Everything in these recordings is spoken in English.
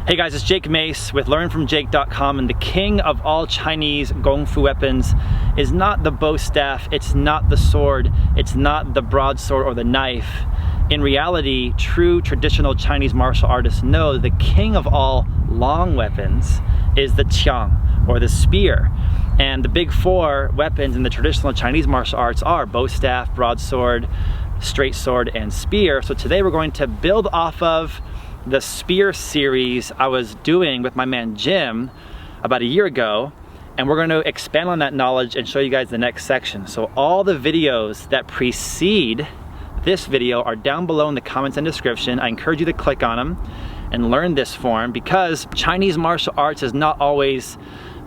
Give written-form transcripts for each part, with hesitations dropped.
Hey guys, it's Jake Mace with learnfromjake.com, and the king of all Chinese Kung Fu weapons is not the bow staff, it's not the sword, it's not the broadsword or the knife. In reality, true traditional Chinese martial artists know the king of all long weapons is the Qiāng, or the spear. And the big four weapons in the traditional Chinese martial arts are bow staff, broadsword, straight sword, and spear. So today we're going to build off of the spear series I was doing with my man Jim about a year ago, and we're going to expand on that knowledge and show you guys the next section. So all the videos that precede this video are down below in the comments and description. I encourage you to click on them and learn this form, because Chinese martial arts is not always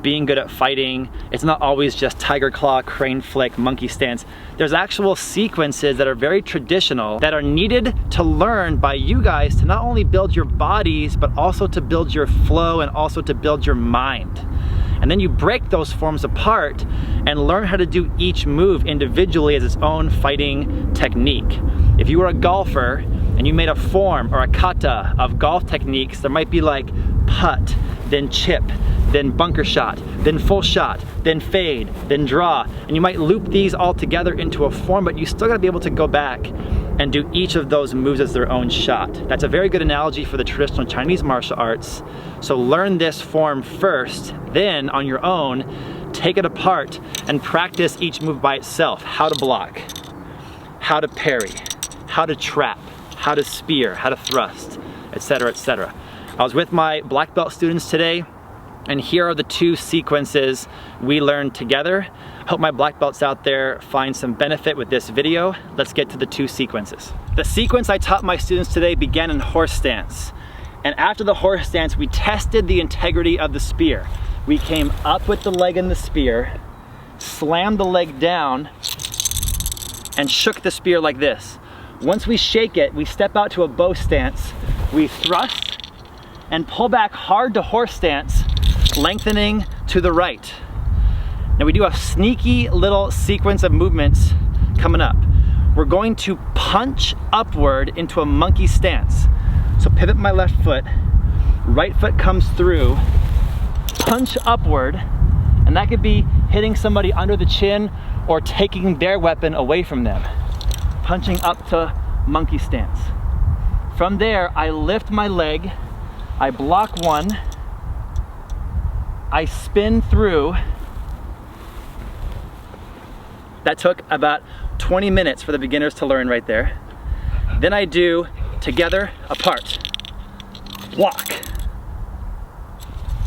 being good at fighting. It's not always just tiger claw, crane flick, monkey stance. There's actual sequences that are very traditional that are needed to learn by you guys to not only build your bodies, but also to build your flow and also to build your mind. And then you break those forms apart and learn how to do each move individually as its own fighting technique. If you were a golfer and you made a form or a kata of golf techniques, there might be like putt, then chip, then bunker shot, then full shot, then fade, then draw. And you might loop these all together into a form, but you still gotta be able to go back and do each of those moves as their own shot. That's a very good analogy for the traditional Chinese martial arts. So learn this form first, then on your own, take it apart and practice each move by itself. How to block, how to parry, how to trap, how to spear, how to thrust, etc., etc. I was with my black belt students today, and here are the two sequences we learned together. Hope my black belts out there find some benefit with this video. Let's get to the two sequences. The sequence I taught my students today began in horse stance. And after the horse stance, we tested the integrity of the spear. We came up with the leg in the spear, slammed the leg down, and shook the spear like this. Once we shake it, we step out to a bow stance. We thrust and pull back hard to horse stance, lengthening to the right. Now we do a sneaky little sequence of movements coming up. We're going to punch upward into a monkey stance. So pivot my left foot, right foot comes through, punch upward, and that could be hitting somebody under the chin or taking their weapon away from them. Punching up to monkey stance. From there, I lift my leg, I block one, I spin through. That took about 20 minutes for the beginners to learn right there. Then I do together, apart, block.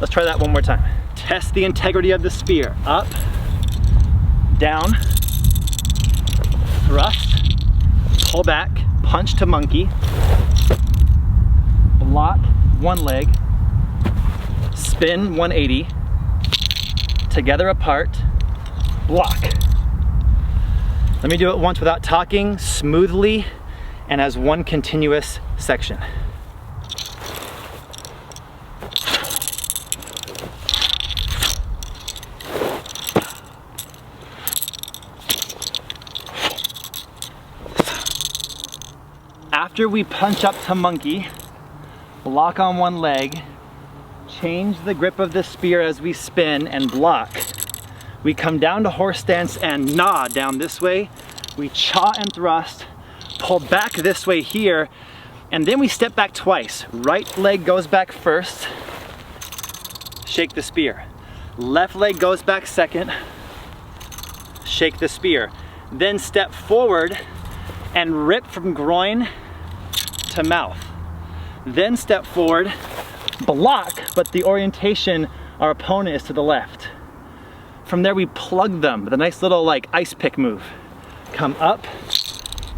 Let's try that one more time. Test the integrity of the spear. Up, down, thrust, pull back, punch to monkey, block one leg, spin 180, together apart, block. Let me do it once without talking, smoothly, and as one continuous section. After we punch up to monkey, block on one leg, change the grip of the spear as we spin and block. We come down to horse stance and gnaw down this way. We chaw and thrust, pull back this way here, and then we step back twice. Right leg goes back first, shake the spear. Left leg goes back second, shake the spear. Then step forward and rip from groin to mouth. Then step forward, block, but the orientation, our opponent is to the left. From there we plug them with a nice little like ice pick move. Come up,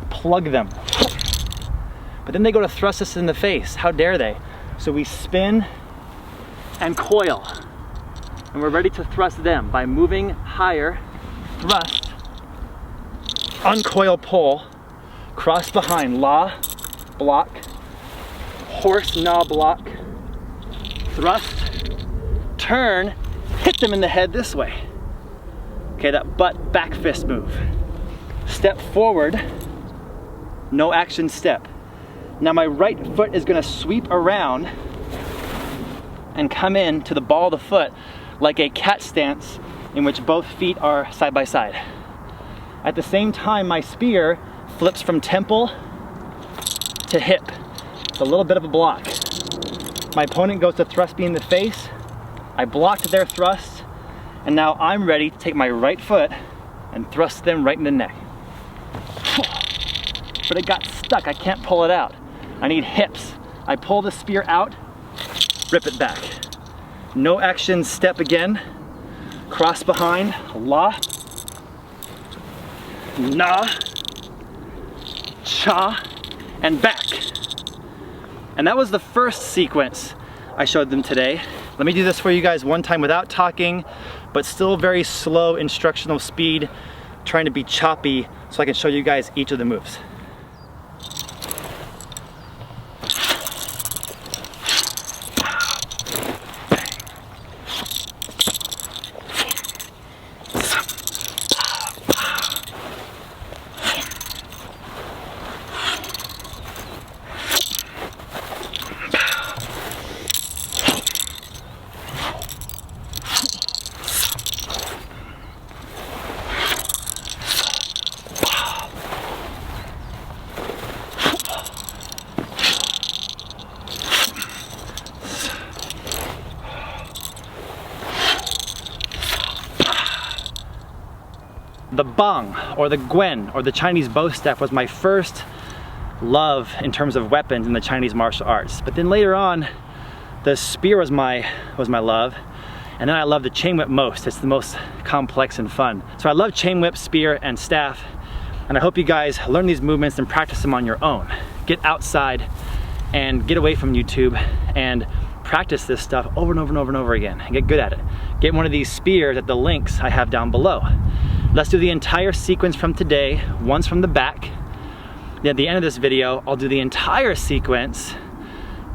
plug them. But then they go to thrust us in the face. How dare they? So we spin and coil. And we're ready to thrust them by moving higher, thrust, uncoil, pull, cross behind, la, block, horse, gnaw, block, thrust, turn, hit them in the head this way. Okay, that butt back fist move. Step forward, no action step. Now my right foot is gonna sweep around and come in to the ball of the foot like a cat stance in which both feet are side by side. At the same time, my spear flips from temple to hip. It's a little bit of a block. My opponent goes to thrust me in the face. I blocked their thrust, and now I'm ready to take my right foot and thrust them right in the neck. But it got stuck, I can't pull it out. I need hips. I pull the spear out, rip it back. No action, step again. Cross behind, la, na, cha, and back. And that was the first sequence I showed them today. Let me do this for you guys one time without talking, but still very slow instructional speed, trying to be choppy so I can show you guys each of the moves. The bang, or the guen, or the Chinese bow staff was my first love in terms of weapons in the Chinese martial arts. But then later on, the spear was my love. And then I love the chain whip most. It's the most complex and fun. So I love chain whip, spear, and staff. And I hope you guys learn these movements and practice them on your own. Get outside and get away from YouTube and practice this stuff over and over and over and over again and get good at it. Get one of these spears at the links I have down below. Let's do the entire sequence from today, once from the back. Then at the end of this video, I'll do the entire sequence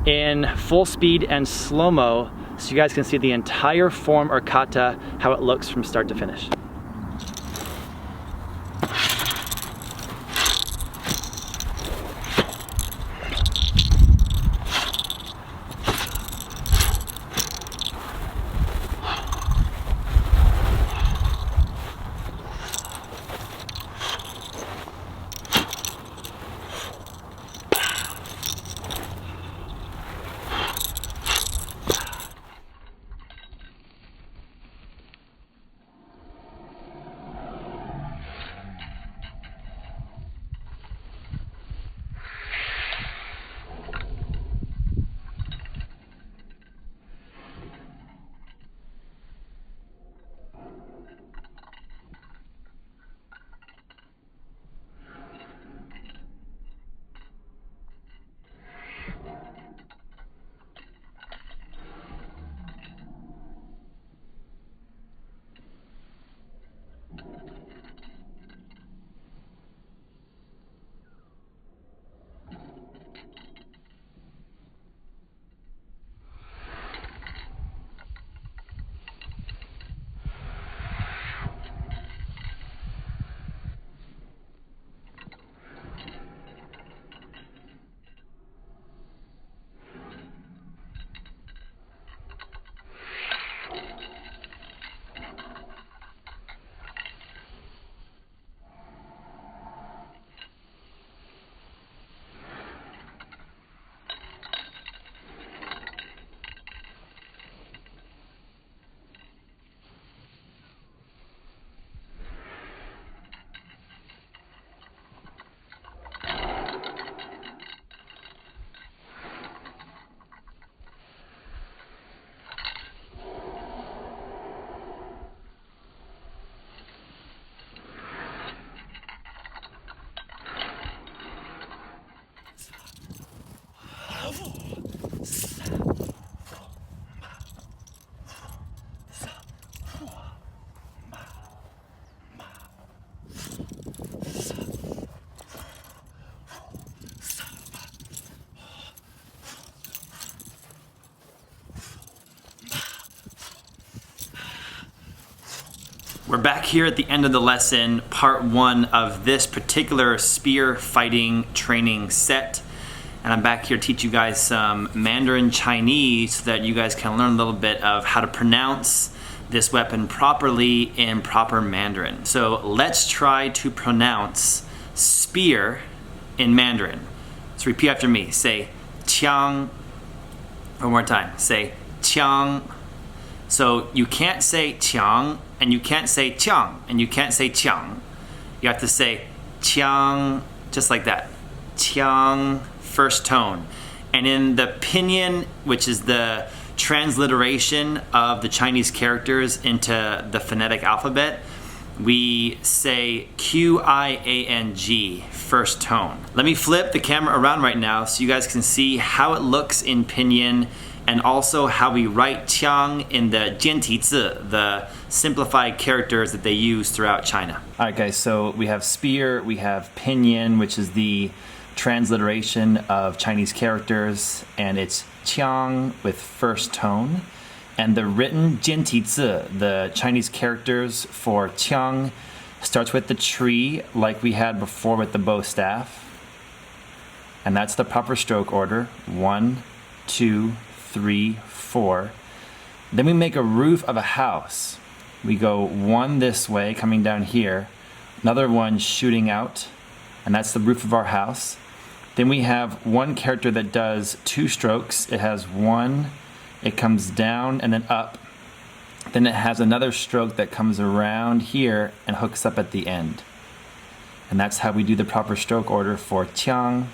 in full speed and slow-mo so you guys can see the entire form or kata, how it looks from start to finish. We're back here at the end of the lesson, part one of this particular spear fighting training set. and I'm back here to teach you guys some Mandarin Chinese so that you guys can learn a little bit of how to pronounce this weapon properly in proper Mandarin. So let's try to pronounce spear in Mandarin. So repeat after me. Say Qiāng. One more time. Say Qiāng. So you can't say Qiāng, and you can't say Qiāng, and you can't say Qiāng. You have to say Qiāng, just like that. Qiāng, first tone. And in the pinyin, which is the transliteration of the Chinese characters into the phonetic alphabet, we say Qiāng, first tone. Let me flip the camera around right now so you guys can see how it looks in pinyin, and also how we write Qiāng in the 简体字, the simplified characters that they use throughout China. All right guys, so we have spear, we have pinyin, which is the transliteration of Chinese characters, and it's Qiāng with first tone. And the written 简体字, the Chinese characters for Qiāng, starts with the tree like we had before with the bow staff. And that's the proper stroke order. 1, 2, 3, 4. Then we make a roof of a house. We go one this way, coming down here, another one shooting out, and that's the roof of our house. Then we have one character that does 2 strokes. It has 1, it comes down and then up. Then it has another stroke that comes around here and hooks up at the end. And that's how we do the proper stroke order for Qiāng.